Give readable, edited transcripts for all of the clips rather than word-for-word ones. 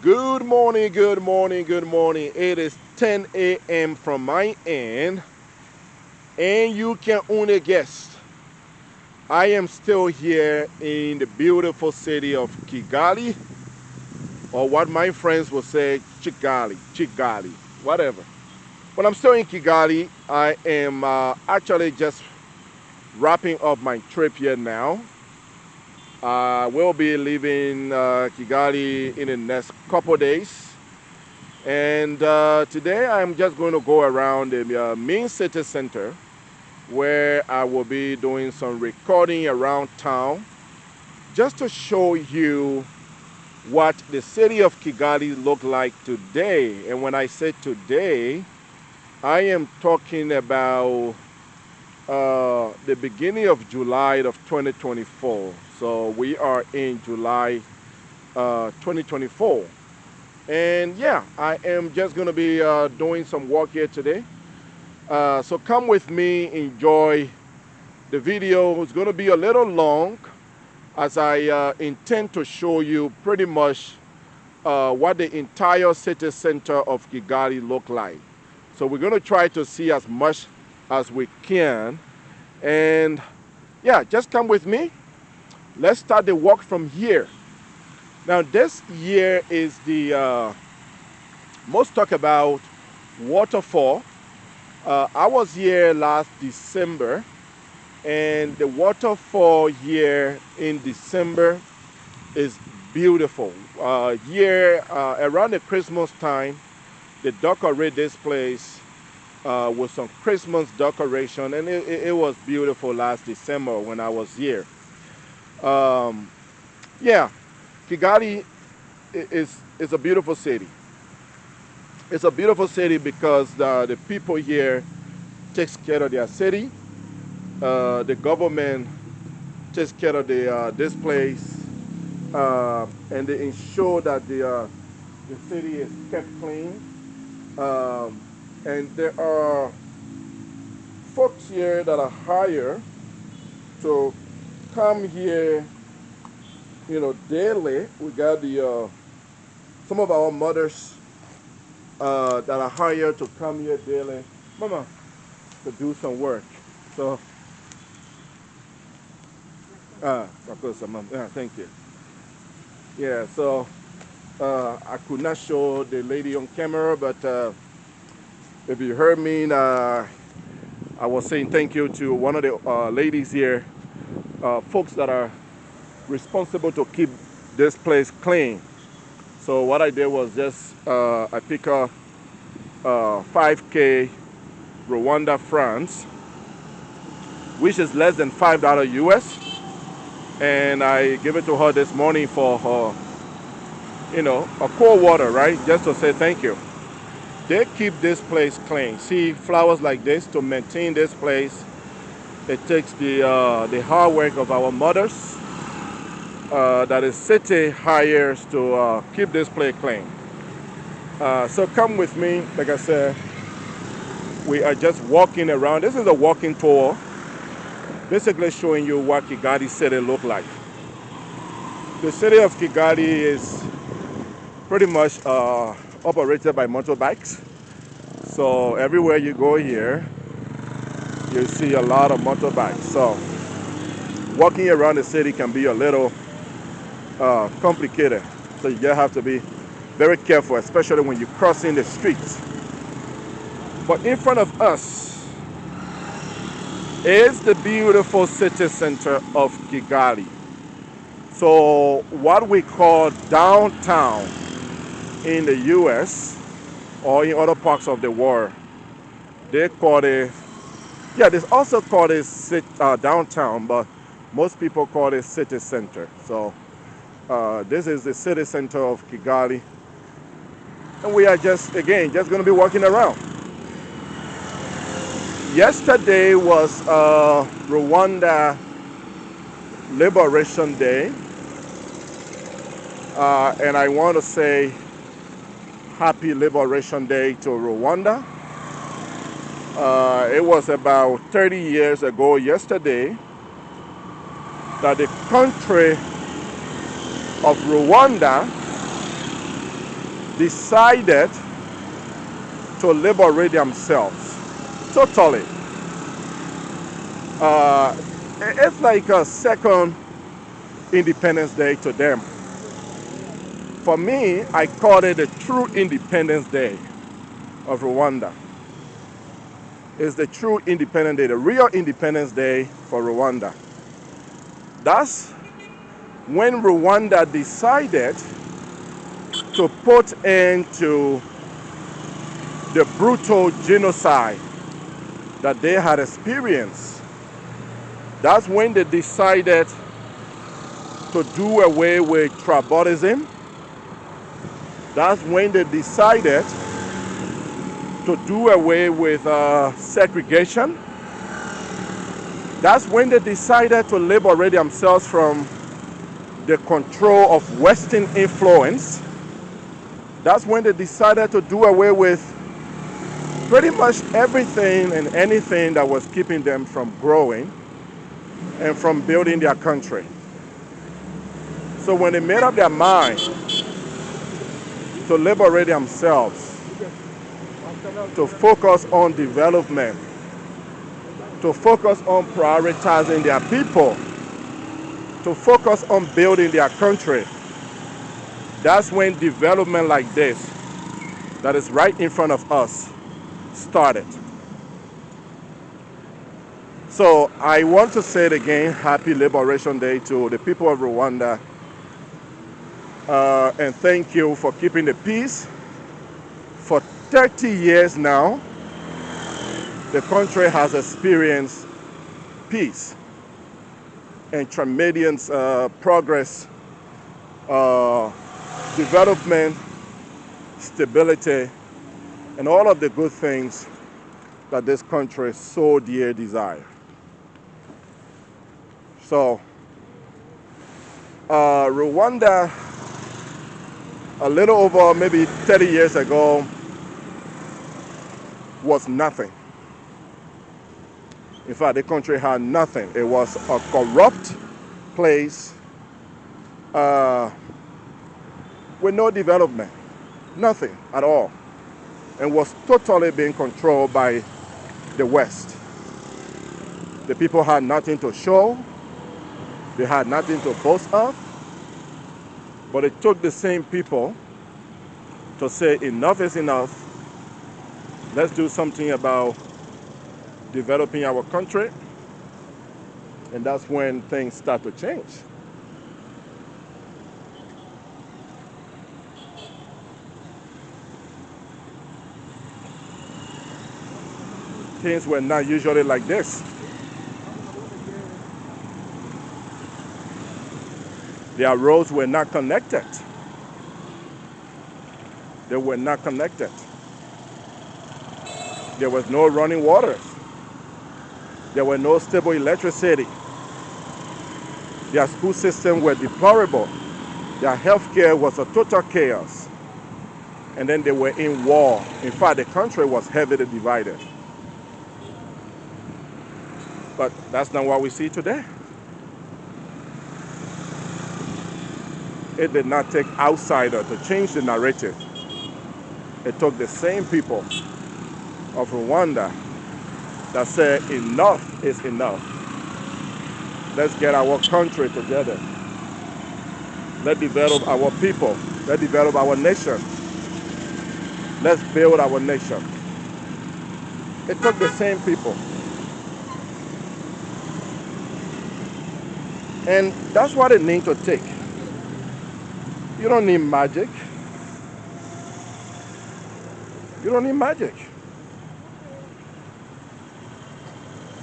Good morning, good morning, good morning. It is 10 a.m. from my end, and you can only guess. I am still here in the beautiful city of Kigali, or what my friends will say, Kigali, whatever. But I'm still in Kigali. I am actually just wrapping up my trip here now. I will be leaving Kigali in the next couple days. And today I'm just going to go around the main city center where I will be doing some recording around town just to show you what the city of Kigali look like today. And when I say today, I am talking about the beginning of July of 2024. So we are in July 2024. And yeah, I am just going to be doing some work here today. So come with me, enjoy the video. It's going to be a little long as I intend to show you pretty much what the entire city center of Kigali look like. So we're going to try to see as much as we can. And yeah, just come with me. Let's start the walk from here. Now this year is the most talk about waterfall. I was here last December, and the waterfall here in December is beautiful. Here around the Christmas time, they decorate this place with some Christmas decoration, and it was beautiful last December when I was here. Um, yeah, Kigali is a beautiful city. It's a beautiful city because the people here takes care of their city. The government takes care of this place, and they ensure that the city is kept clean. Um, and there are folks here that are hired to come here, daily. We got the some of our mothers that are hired to come here daily, mama, to do some work. So, of course, mom. Yeah, thank you. Yeah, so I could not show the lady on camera, but if you heard me, I was saying thank you to one of the ladies here, folks that are responsible to keep this place clean. So what I did was just I pick up 5K Rwanda francs, which is less than $5 US, and I give it to her this morning for her, a cold water, right? Just to say thank you. They keep this place clean. See, flowers like this to maintain this place. It takes the hard work of our mothers that is city hires to keep this place clean. So come with me. Like I said, we are just walking around. This is a walking tour, basically showing you what Kigali city look like. The city of Kigali is pretty much operated by motorbikes. So everywhere you go here, you see a lot of motorbikes. So walking around the city can be a little complicated. So you just have to be very careful, especially when you're crossing the streets. But in front of us is the beautiful city center of Kigali. So what we call downtown in the US or in other parts of the world, they call it, yeah, they also call it downtown, but most people call it city center. So this is the city center of Kigali. And we are just going to be walking around. Yesterday was Rwanda Liberation Day. And I want to say Happy Liberation Day to Rwanda. It was about 30 years ago yesterday that the country of Rwanda decided to liberate themselves totally. It's like a second Independence Day to them. For me, I call it the true Independence Day of Rwanda. It's the true Independence Day, the real Independence Day for Rwanda. That's when Rwanda decided to put into the brutal genocide that they had experienced. That's when they decided to do away with tribalism. That's when they decided to do away with segregation. That's when they decided to liberate themselves from the control of Western influence. That's when they decided to do away with pretty much everything and anything that was keeping them from growing and from building their country. So when they made up their mind to liberate themselves, to focus on development, to focus on prioritizing their people, to focus on building their country, that's when development like this, that is right in front of us, started. So I want to say it again, Happy Liberation Day to the people of Rwanda, and thank you for keeping the peace. For 30 years now, the country has experienced peace and tremendous progress, development, stability, and all of the good things that this country so dear desire. So, Rwanda, a little over maybe 30 years ago, was nothing. In fact, the country had nothing. It was a corrupt place with no development, nothing at all, and was totally being controlled by the West. The people had nothing to show, they had nothing to boast of, but it took the same people to say enough is enough. Let's do something about developing our country, and that's when things start to change. Things were not usually like this. Their roads were not connected. They were not connected. There was no running water. There were no stable electricity. Their school systems were deplorable. Their healthcare was a total chaos. And then they were in war. In fact, the country was heavily divided. But that's not what we see today. It did not take outsiders to change the narrative. It took the same people of Rwanda that said enough is enough. Let's get our country together. Let's develop our people. Let's develop our nation. Let's build our nation. It took the same people. And that's what it needs to take. You don't need magic. You don't need magic.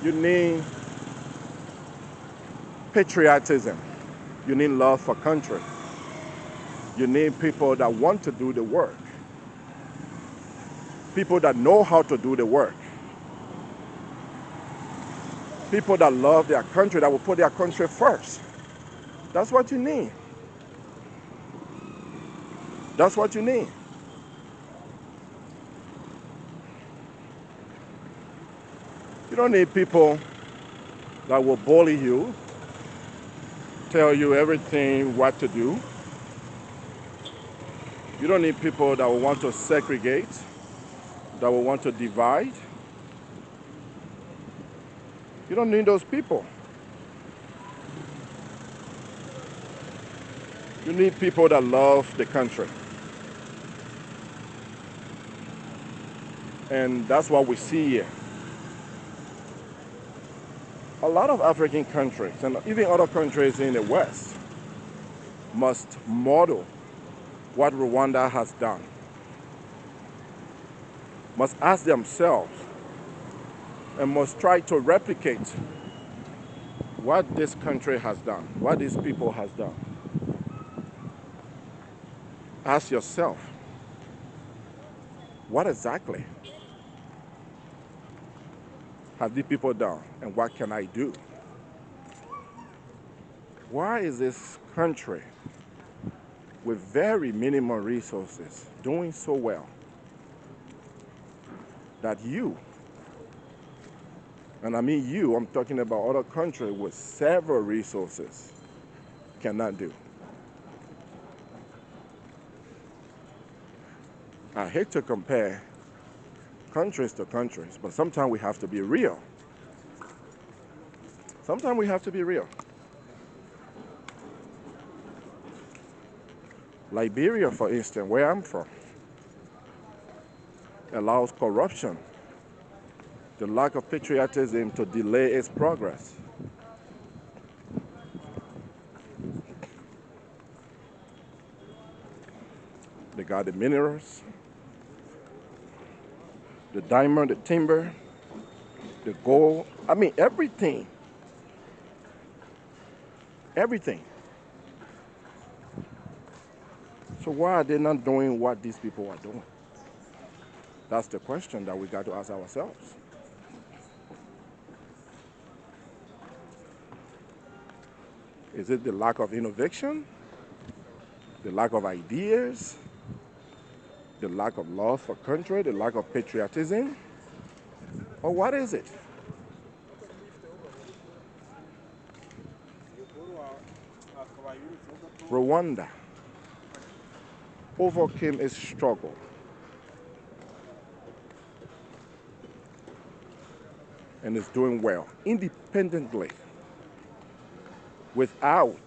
You need patriotism. You need love for country. You need people that want to do the work. People that know how to do the work. People that love their country, that will put their country first. That's what you need. That's what you need. You don't need people that will bully you, tell you everything what to do. You don't need people that will want to segregate, that will want to divide. You don't need those people. You need people that love the country. And that's what we see here. A lot of African countries and even other countries in the West must model what Rwanda has done, must ask themselves and must try to replicate what this country has done, what these people has done. Ask yourself, what exactly have these people done and what can I do? Why is this country with very minimal resources doing so well that you, and I mean you, I'm talking about other countries with several resources, cannot do? I hate to compare countries to countries, but sometimes we have to be real. Sometimes we have to be real. Liberia, for instance, where I'm from, allows corruption, the lack of patriotism to delay its progress. They got the minerals, the diamond, the timber, the gold. I mean, everything. Everything. So why are they not doing what these people are doing? That's the question that we got to ask ourselves. Is it the lack of innovation? The lack of ideas? The lack of love for country? The lack of patriotism? Or what is it? Rwanda overcame its struggle and is doing well independently without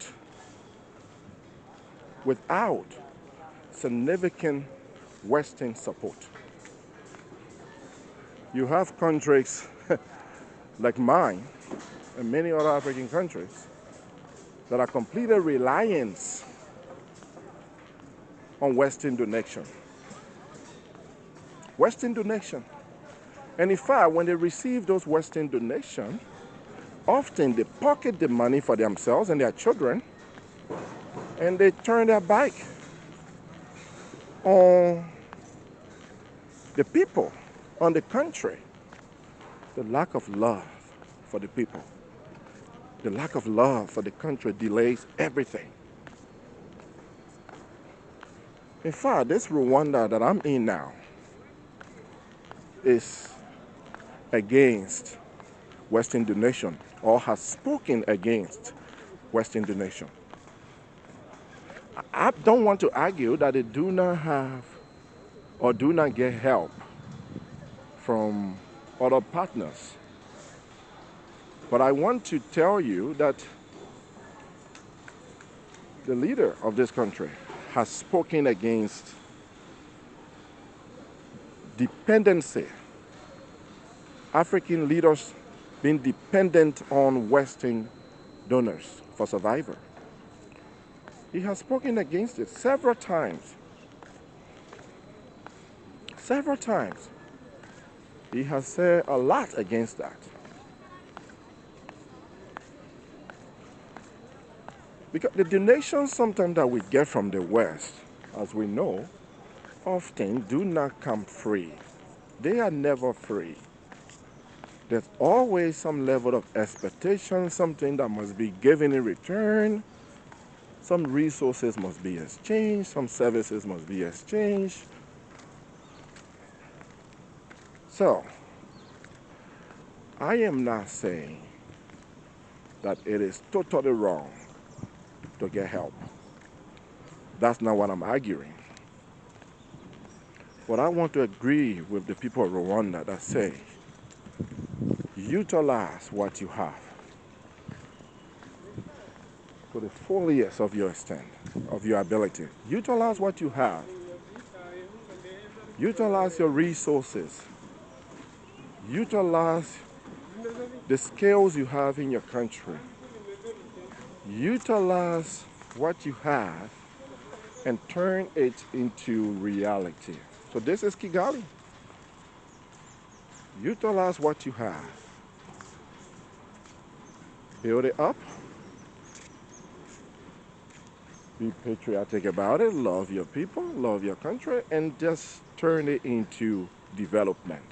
significant Western support. You have countries like mine and many other African countries that are completely reliant on Western donation. Western donation. And in fact, when they receive those Western donations, often they pocket the money for themselves and their children, and they turn their back on the people, on the country. The lack of love for the people, the lack of love for the country delays everything. In fact, this Rwanda that I'm in now is against Western donation or has spoken against Western donation. I don't want to argue that they do not have or do not get help from other partners. But I want to tell you that the leader of this country has spoken against dependency, African leaders being dependent on Western donors for survival. He has spoken against it several times. Several times. He has said a lot against that. Because the donations sometimes that we get from the West, as we know, often do not come free. They are never free. There's always some level of expectation, something that must be given in return. Some resources must be exchanged, some services must be exchanged. So, I am not saying that it is totally wrong to get help. That's not what I'm arguing. But I want to agree with the people of Rwanda that say, utilize what you have to the fullest of your extent, of your ability. Utilize what you have. Utilize your resources. Utilize the skills you have in your country. Utilize what you have and turn it into reality. So this is Kigali. Utilize what you have. Build it up. Be patriotic about it. Love your people, love your country, and just turn it into development.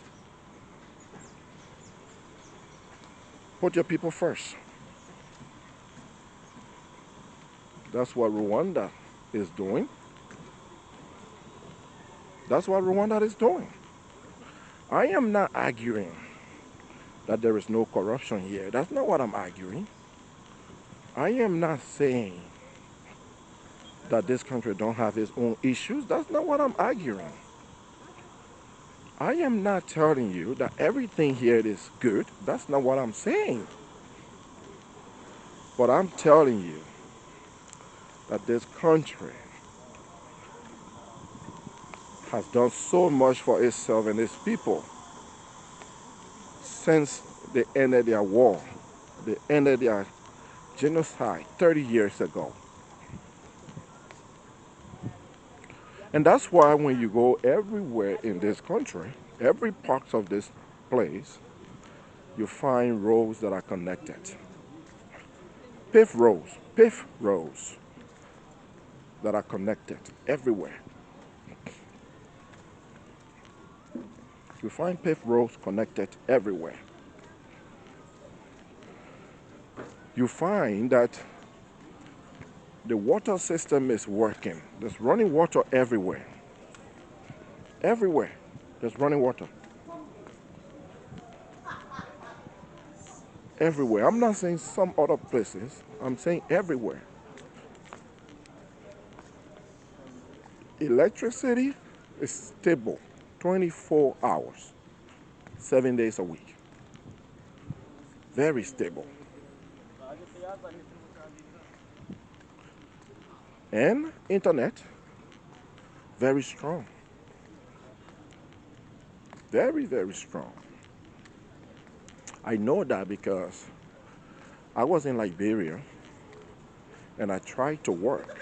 Put your people first. That's what Rwanda is doing. That's what Rwanda is doing. I am not arguing that there is no corruption here. That's not what I'm arguing. I am not saying that this country don't have its own issues. That's not what I'm arguing. I am not telling you that everything here is good. That's not what I'm saying. But I'm telling you that this country has done so much for itself and its people since they ended their war. They ended their genocide 30 years ago. And that's why when you go everywhere in this country, every part of this place, you find roads that are connected. Paved roads that are connected everywhere. You find paved roads connected everywhere. You find that the water system is working. There's running water everywhere. Everywhere, there's running water. Everywhere. I'm not saying some other places. I'm saying everywhere. Electricity is stable 24 hours, 7 days a week. Very stable. And internet, very strong. Very, very strong. I know that because I was in Liberia and I tried to work.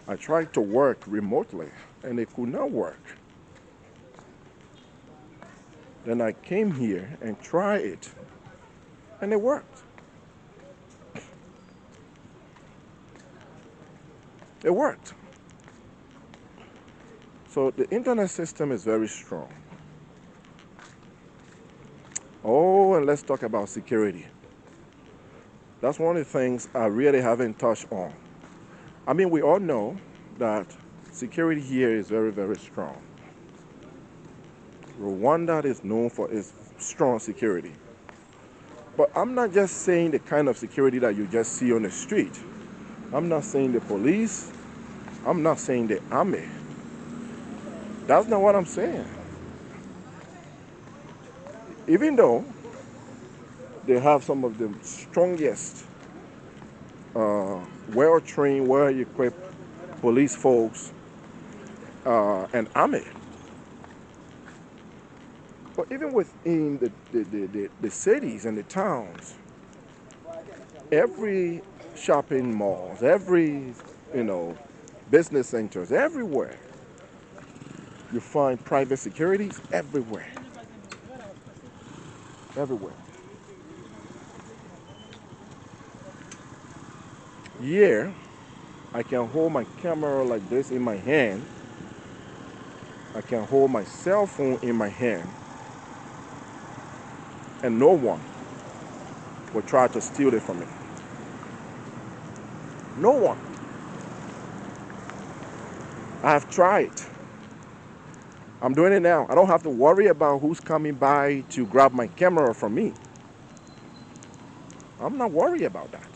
I tried to work remotely and it could not work. Then I came here and tried it and it worked. It worked. So the internet system is very strong. Oh, and let's talk about security. That's one of the things I really haven't touched on. I mean, we all know that security here is very, very strong. Rwanda is known for its strong security. But I'm not just saying the kind of security that you just see on the street. I'm not saying the police. I'm not saying the army. That's not what I'm saying. Even though they have some of the strongest, well-trained, well-equipped police folks and army. But even within the cities and the towns, every shopping malls, every, business centers, everywhere, you find private securities everywhere. Everywhere. Here, I can hold my camera like this in my hand. I can hold my cell phone in my hand. And no one will try to steal it from me. No one. I have tried. I'm doing it now. I don't have to worry about who's coming by to grab my camera from me. I'm not worried about that.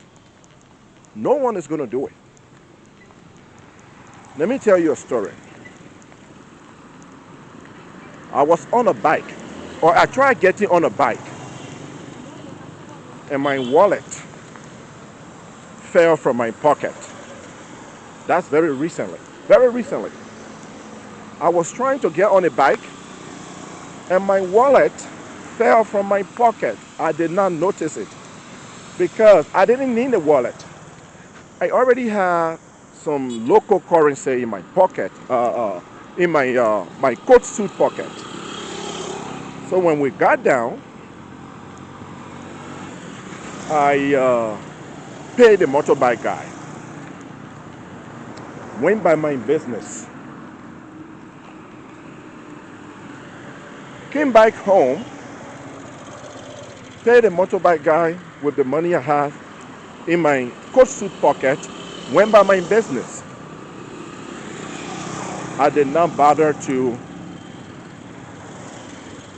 No one is going to do it. Let me tell you a story. I was on a bike, or I tried getting on a bike, and my wallet fell from my pocket. That's very recently. Very recently. I was trying to get on a bike, and my wallet fell from my pocket. I did not notice it because I didn't need a wallet. I already had some local currency in my pocket, in my coat suit pocket. So when we got down, I paid the motorbike guy, went by my business, came back home, paid the motorbike guy with the money I had in my coat suit pocket, went by my business. I did not bother to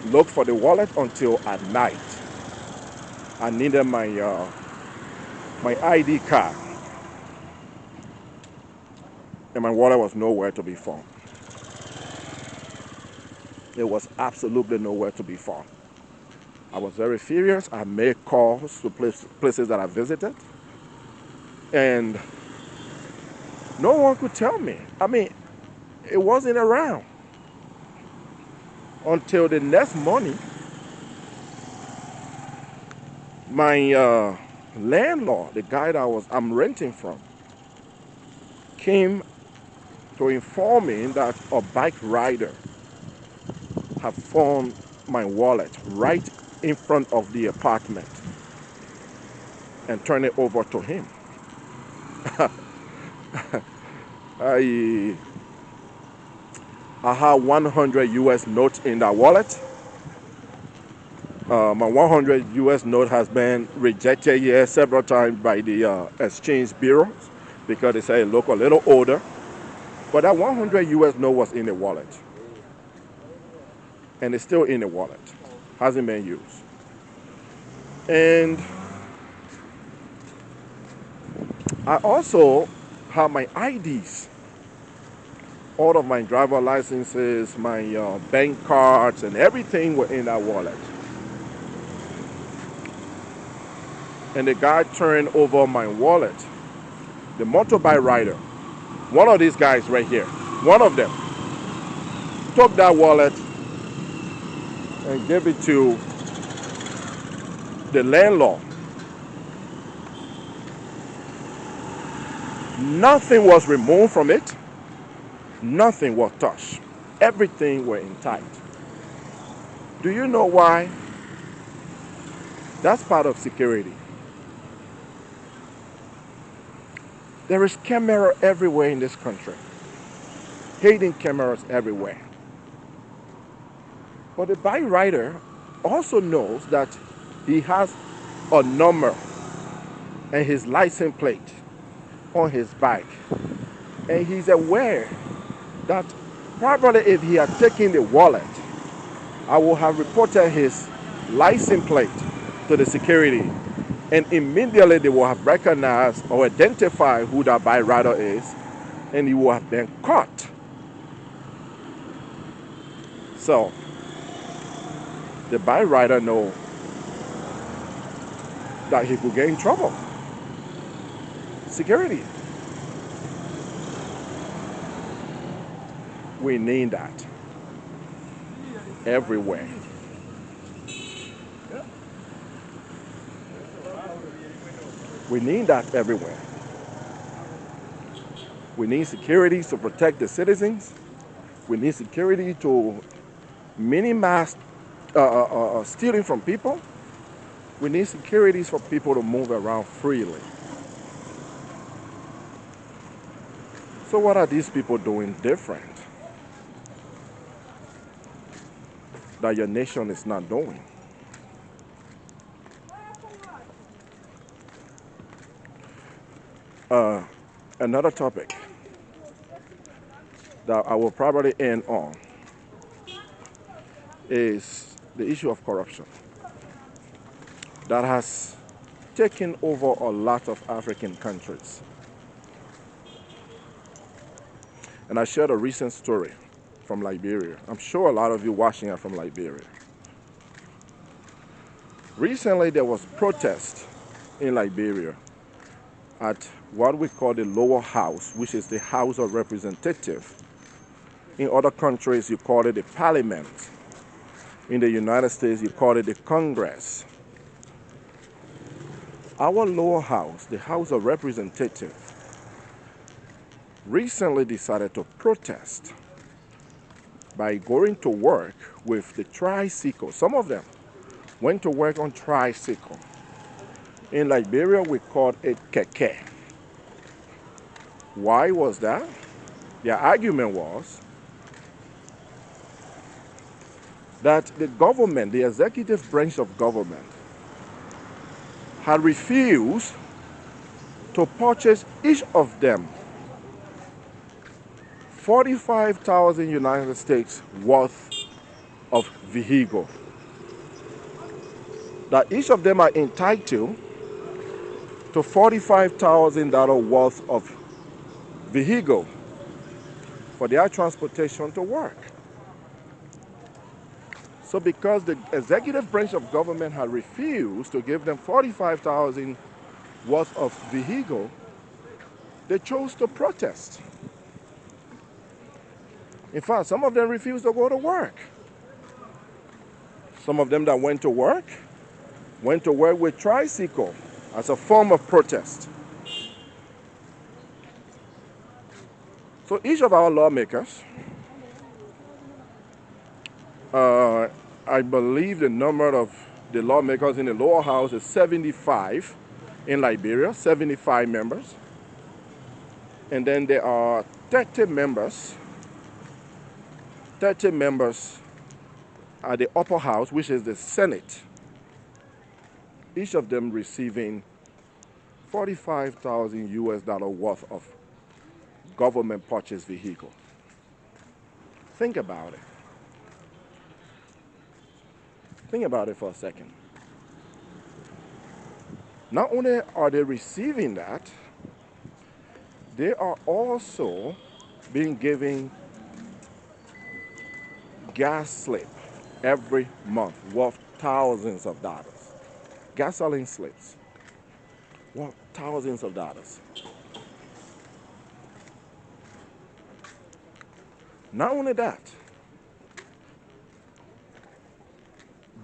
look for the wallet until at night. I needed my ID card, and my wallet was nowhere to be found. It was absolutely nowhere to be found. I was very furious. I made calls to places that I visited, and no one could tell me. I mean, it wasn't around until the next morning. My landlord, the guy that I'm renting from, came to inform me that a bike rider had found my wallet right in front of the apartment and turned it over to him. I I had 100 US notes in that wallet. My 100 US note has been rejected here several times by the exchange bureaus because they say it look a little older. But that 100 US note was in the wallet, and it's still in the wallet, hasn't been used. And I also have my IDs, all of my driver licenses, my bank cards, and everything were in that wallet. And the guy turned over my wallet. The motorbike rider, one of these guys right here, one of them, took that wallet and gave it to the landlord. Nothing was removed from it. Nothing was touched. Everything was intact. Do you know why? That's part of security. There is camera everywhere in this country. Hidden cameras everywhere. But the bike rider also knows that he has a number and his license plate on his bike. And he's aware that probably if he had taken the wallet, I would have reported his license plate to the security. And immediately they will have recognized or identified who that bike rider is, and he will have been caught. So the bike rider knows that he could get in trouble. Security. We need that everywhere. We need that everywhere. We need security to protect the citizens. We need security to minimize stealing from people. We need securities for people to move around freely. So what are these people doing different that your nation is not doing? Another topic that I will probably end on is the issue of corruption that has taken over a lot of African countries. And I shared a recent story from Liberia. I'm sure a lot of you watching are from Liberia. Recently, there was protest in Liberia at what we call the lower house, which is the House of Representatives. In other countries, you call it the Parliament. In the United States, you call it the Congress. Our lower house, the House of Representatives, recently decided to protest by going to work with the tricycle. Some of them went to work on tricycle. In Liberia, we call it keke. Why was that? Their argument was that the government, the executive branch of government, had refused to purchase each of them 45,000 United States worth of vehicle. That each of them are entitled to $45,000 worth of vehicle for their transportation to work. So because the executive branch of government had refused to give them 45,000 worth of vehicle, they chose to protest. In fact, some of them refused to go to work. Some of them that went to work with tricycle as a form of protest. So each of our lawmakers, I believe the number of the lawmakers in the lower house is 75 in Liberia, 75 members. And then there are 30 members at the upper house, which is the Senate. Each of them receiving 45,000 US dollar worth of government purchase vehicle. Think about it. Think about it for a second. Not only are they receiving that, they are also being given gas slip every month worth thousands of dollars. Gasoline slips worth thousands of dollars. Not only that,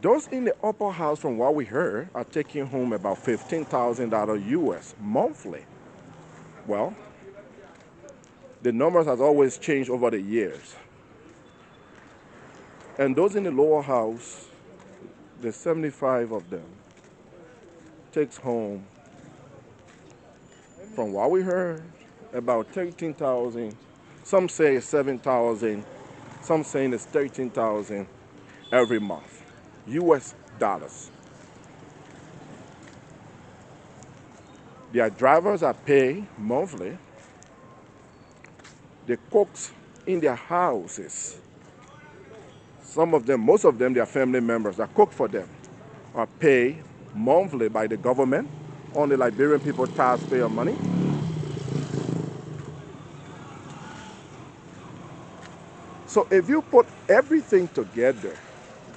those in the upper house, from what we heard, are taking home about $15,000 US monthly. Well, the numbers has always changed over the years. And those in the lower house, the 75 of them, takes home, from what we heard, about 13,000. Some say it's 7,000. Some saying it's 13,000 every month, US dollars. Their drivers are paid monthly. The cooks in their houses, some of them, most of them, their family members that cook for them, are paid monthly by the government on the Liberian people taxpayer money. So if you put everything together,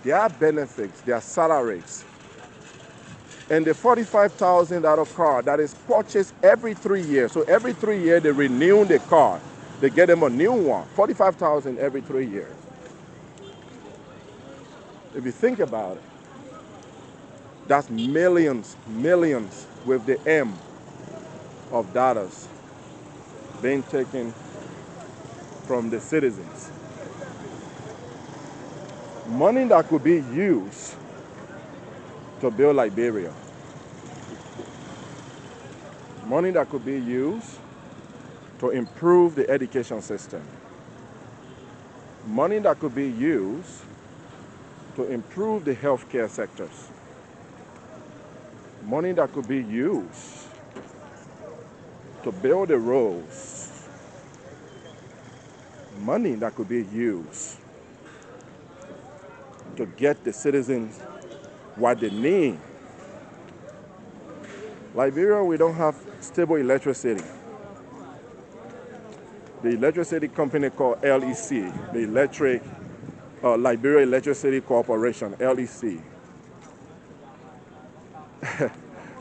their benefits, their salaries, and the $45,000 car that is purchased every 3 years. So every 3 years they renew the car. They get them a new one. $45,000 every 3 years. If you think about it, that's millions with the M of dollars being taken from the citizens. Money that could be used to build Liberia. Money that could be used to improve the education system. Money that could be used to improve the healthcare sectors. Money that could be used to build the roads. Money that could be used to get the citizens what they need. Liberia, we don't have stable electricity. the electricity company called LEC, the Liberia Electricity Corporation, LEC.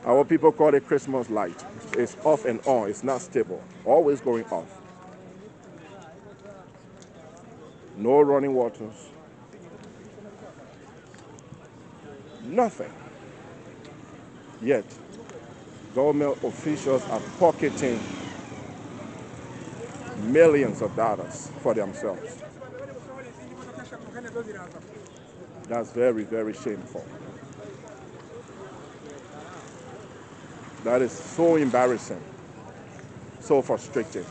Our people call it Christmas light. It's off and on. It's not stable. Always going off. No running waters. Nothing. Yet, government officials are pocketing millions of dollars for themselves. That's very, very shameful. That is so embarrassing, so frustrating.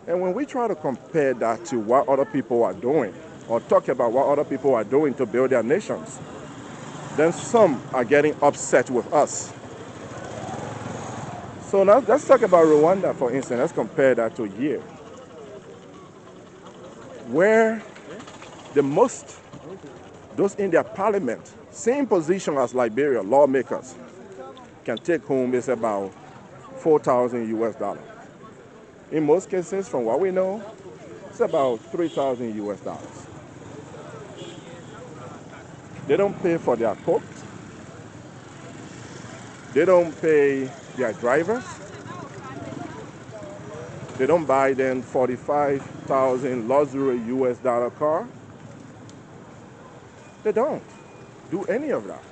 And when we try to compare that to what other people are doing, or talk about what other people are doing to build their nations, then some are getting upset with us. So now let's talk about Rwanda, for instance. Let's compare that to here, where those in their parliament, same position as Liberia, lawmakers, can take home is about 4,000 US dollars. In most cases, from what we know, it's about 3,000 US dollars. They don't pay for their cook. They don't pay their drivers. They don't buy them 45,000 luxury US dollar car. They don't do any of that.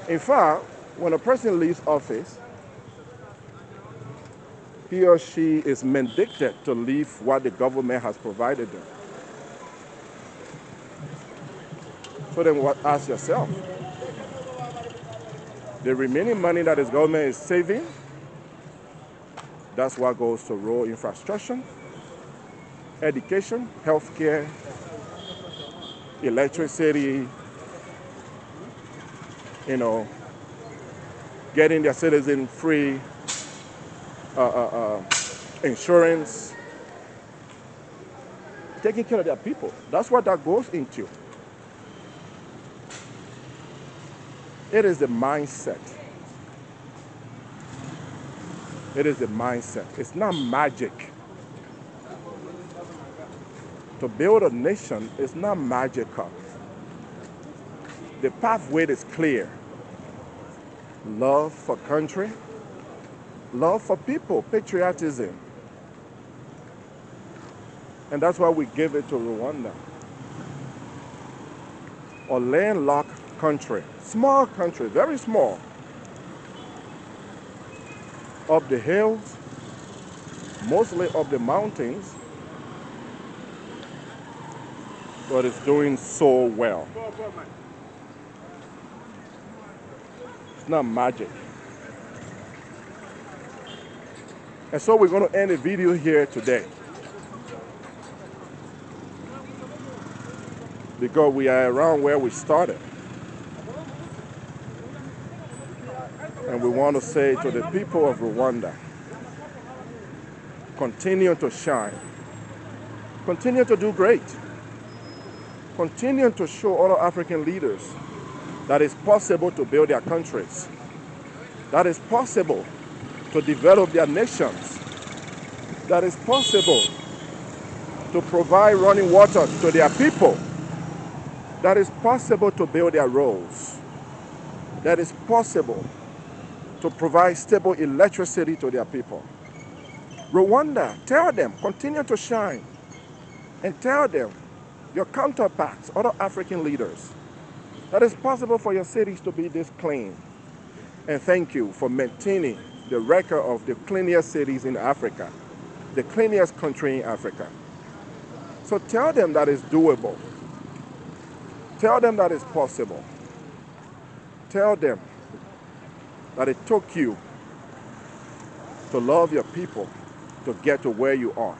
In fact, when a person leaves office, he or she is mandated to leave what the government has provided them. So then ask yourself, the remaining money that this government is saving, that's what goes to road infrastructure, education, healthcare, electricity, getting their citizens free insurance, taking care of their people. That's what that goes into. It is the mindset. It is the mindset. It's not magic. To build a nation is not magical. The pathway is clear. Love for country, love for people, patriotism. And that's why we give it to Rwanda. A landlocked country, small country, very small. Up the hills, mostly up the mountains, but it's doing so well. It's not magic. And so we're going to end the video here today, because we are around where we started. And we want to say to the people of Rwanda, continue to shine. Continue to do great. Continue to show other African leaders that it's possible to build their countries. That it's possible to develop their nations. That it's possible to provide running water to their people. That it's possible to build their roads. That it's possible to provide stable electricity to their people. Rwanda, tell them, continue to shine. And tell them, your counterparts, other African leaders, that it's possible for your cities to be this clean. And thank you for maintaining the record of the cleanest cities in Africa, the cleanest country in Africa. So tell them that it's doable. Tell them that it's possible. Tell them that it took you to love your people to get to where you are,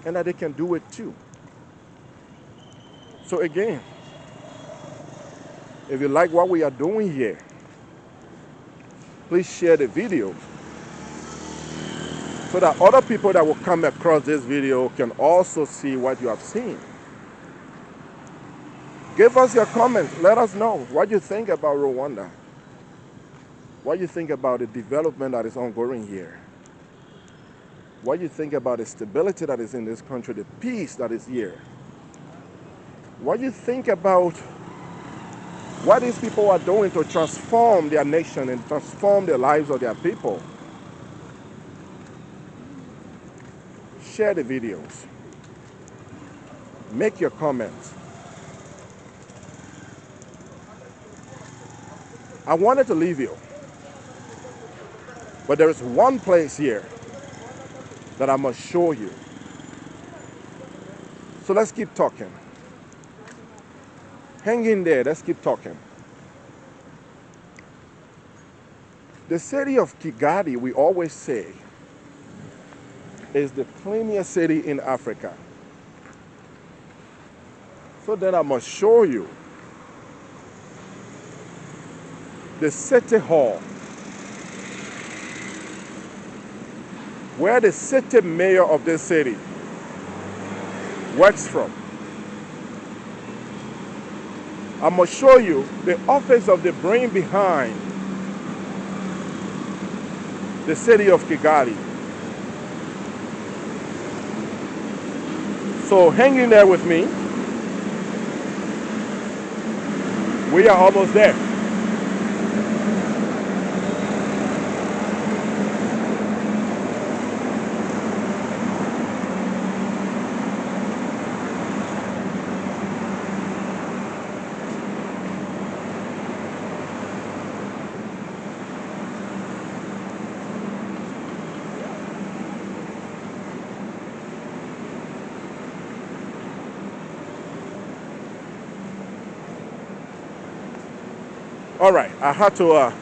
and that they can do it too. So again, if you like what we are doing here, please share the video so that other people that will come across this video can also see what you have seen. Give us your comments. Let us know what you think about Rwanda. What you think about the development that is ongoing here. What do you think about the stability that is in this country, the peace that is here? What do you think about what these people are doing to transform their nation and transform the lives of their people? Share the videos. Make your comments. I wanted to leave you, but there is one place here that I must show you. So let's keep talking. Hang in there, let's keep talking. The city of Kigali, we always say, is the cleanest city in Africa. So then I must show you the city hall, where the city mayor of this city works from. I must show you the office of the brain behind the city of Kigali. So hang in there with me. We are almost there. All right, I had to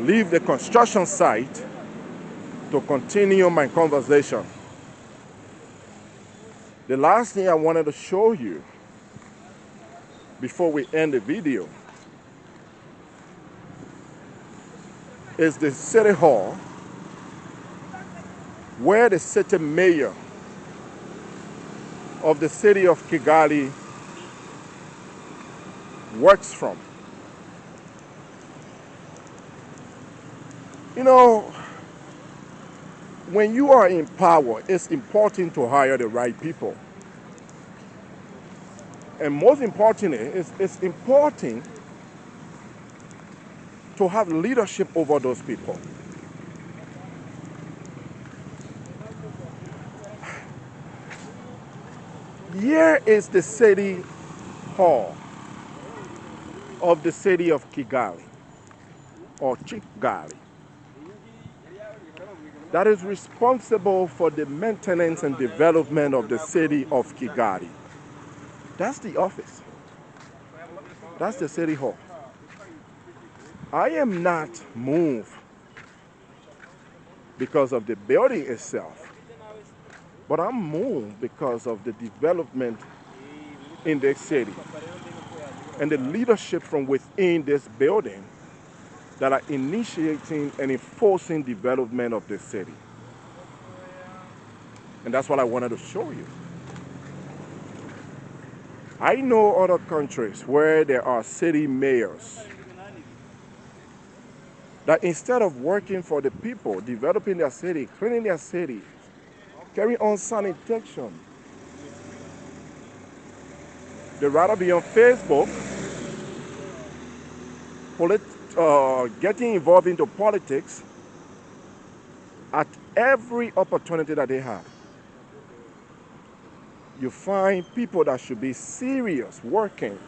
leave the construction site to continue my conversation. The last thing I wanted to show you before we end the video is the city hall where the city mayor of the city of Kigali works from. You know, when you are in power, it's important to hire the right people. And most importantly, it's important to have leadership over those people. Here is the city hall of the city of Kigali, or Kigali, that is responsible for the maintenance and development of the city of Kigali. That's the office. That's the city hall. I am not moved because of the building itself, but I'm moved because of the development in this city and the leadership from within this building that are initiating and enforcing development of the city. And that's what I wanted to show you. I know other countries where there are city mayors that instead of working for the people, developing their city, cleaning their city, carrying on sanitation, they rather be on Facebook, getting involved into politics at every opportunity that they have. You find people that should be serious working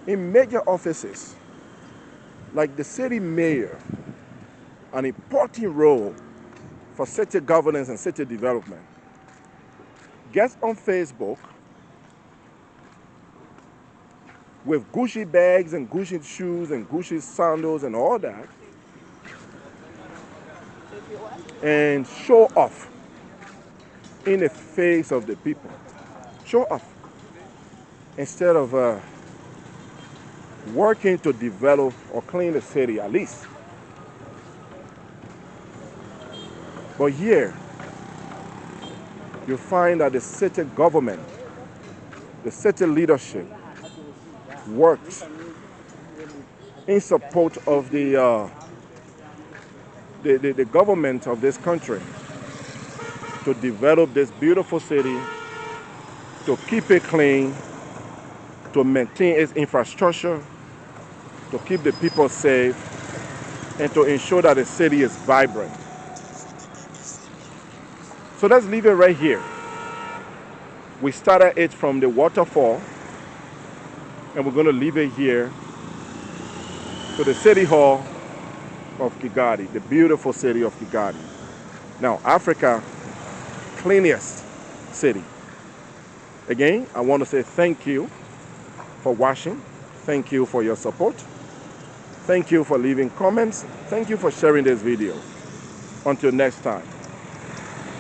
in major offices like the city mayor, an important role for city governance and city development, gets on Facebook with Gucci bags and Gucci shoes and Gucci sandals and all that, and show off in the face of the people. Show off instead of working to develop or clean the city at least. But here, you find that the city government, the city leadership works in support of the the government of this country to develop this beautiful city, to keep it clean, to maintain its infrastructure, to keep the people safe, and to ensure that the city is vibrant. So let's leave it right here. We started it from the waterfall, and we're going to leave it here to the city hall of Kigali, the beautiful city of Kigali. Now, Africa, cleanest city. Again, I want to say thank you for watching. Thank you for your support. Thank you for leaving comments. Thank you for sharing this video. Until next time.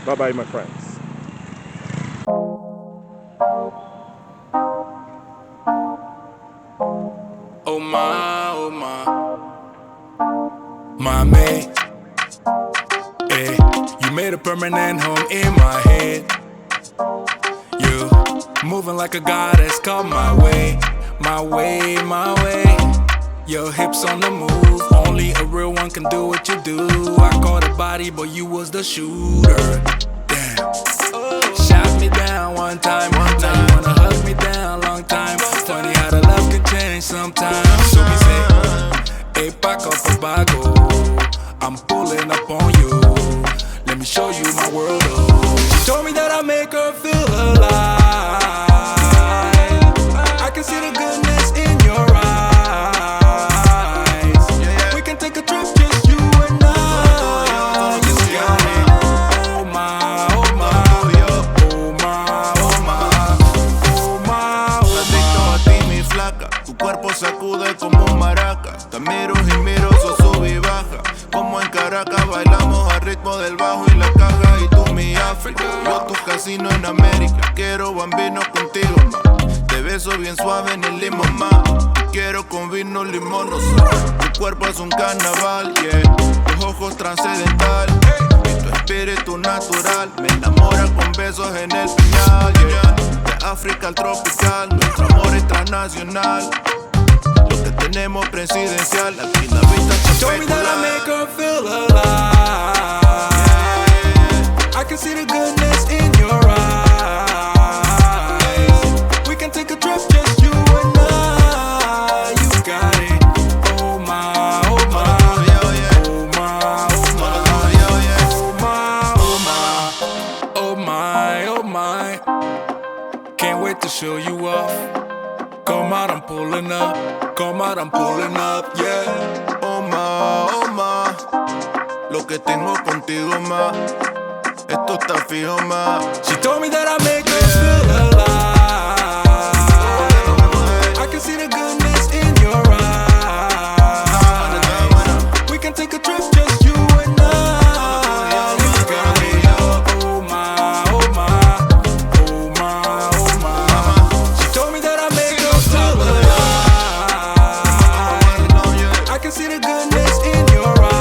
Bye-bye, my friends. Oh my mate, you made a permanent home in my head. You moving like a goddess, come my way, my way, my way. Your hips on the move, only a real one can do what you do. I caught a body, but you was the shooter. Damn. Shot me down one time. Now you wanna hug me down, long time. Funny how the love can change sometimes. So we say, hey, Paco Pago, I'm pulling up on you. Let me show you my world. She told me that I make her feel alive. I can see the goodness in your eyes. We can take a trip, just you and I. You got it. Oh my, oh my, oh my, oh my, oh my, oh Adicto a ti, mi flaca. Tu cuerpo sacude como un maraca. Te miro y miro, so sube y baja. Como en Caracas bailamos al ritmo del bajo y la caja. Y tú mi África, yo tu casino en América. Quiero bambino contigo, ma. Te beso bien suave en el limón, ma. Te quiero con vino, limón, no sal. Tu cuerpo es un carnaval, yeah. Tus ojos trascendental y tu espíritu natural. Me enamora con besos en el piñal, yeah. De África al tropical, nuestro amor es transnacional. Lo que tenemos presidencial, aquí la vista es Told me that I make her feel alive. I can see the goodness in your eyes. We can take a trip, just you and I. You got it. Oh my, oh my, oh my, oh my, oh my, oh my, oh my. Can't wait to show you off. Come out, I'm pulling up. Come out, I'm pulling up, yeah. oh ma, lo que tengo contigo, ma. Esto está fijo, ma. She told me that I make her feel alive. I can see the goodness in your eyes. We can take a trip, just you and I. You got me, oh my, oh my, oh my, oh my. She told me that I make her feel alive. I can see the goodness in your eyes.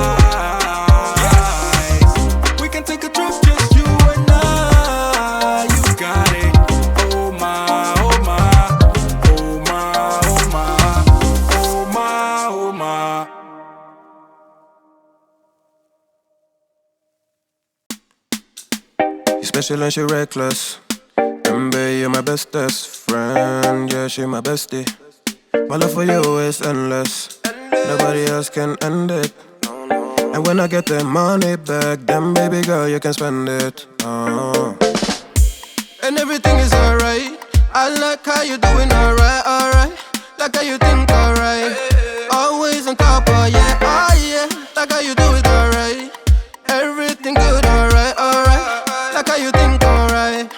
We can take a trip, just you and I. You got it. Oh my, oh my, oh my, oh my, oh my, oh my. You special and she reckless. Baby, you're my bestest friend. Yeah, she my bestie. My love for you is endless. Nobody else can end it. And when I get the money back, then baby girl, you can spend it. And everything is alright. I like how you doing alright, alright. Like how you think alright. Always on top, oh yeah, oh yeah. Like how you do it alright. Everything good, alright, alright. Like how you think alright.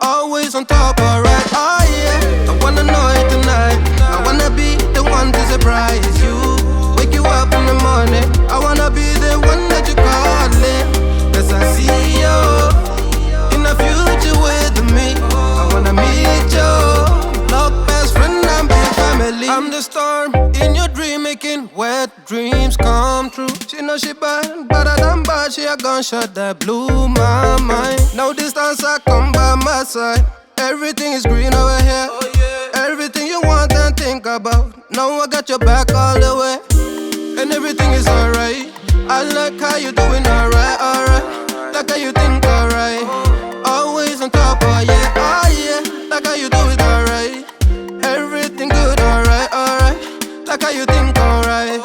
Always on top, alright, oh yeah. I wanna know it tonight. I wanna be the one to surprise you. Wake you up in the morning. I wanna be the one that you calling. Cause I see you in the future with me. I wanna meet you. Love best friend and big family. I'm the storm in your dream, making wet dreams come true. She know she bad, better than bad. She a gunshot that blew my mind. No distance, I come by my side. Everything is green over here. Everything you want and think about. Now I got your back all the way. And everything is alright. I like how you doing alright, alright. Like how you think alright. Always on top, oh yeah. Like how you do it alright. Everything good, alright, alright. Like how you think alright.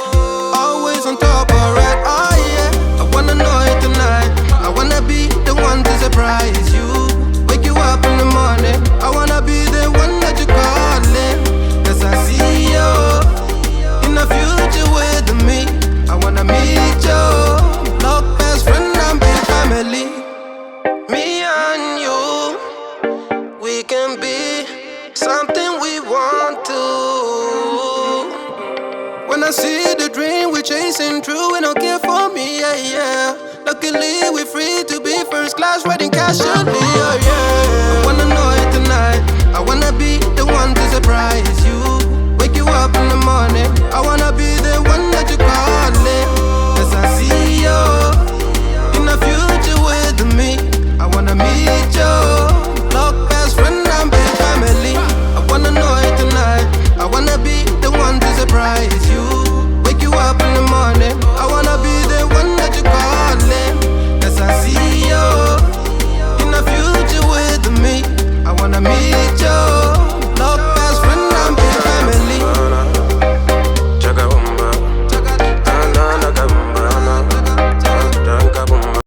Always on top, alright, oh yeah. I wanna know it tonight. I wanna be the one to surprise you. Wake you up in the morning. I wanna be the one that you calling. Cause I see you in the future with me. I wanna meet you. Look, best friend and big family. Me and you, we can be something we want to. When I see the dream we're chasing true, and don't care for me, yeah, yeah. Luckily we're free to be first class, riding casually, oh yeah.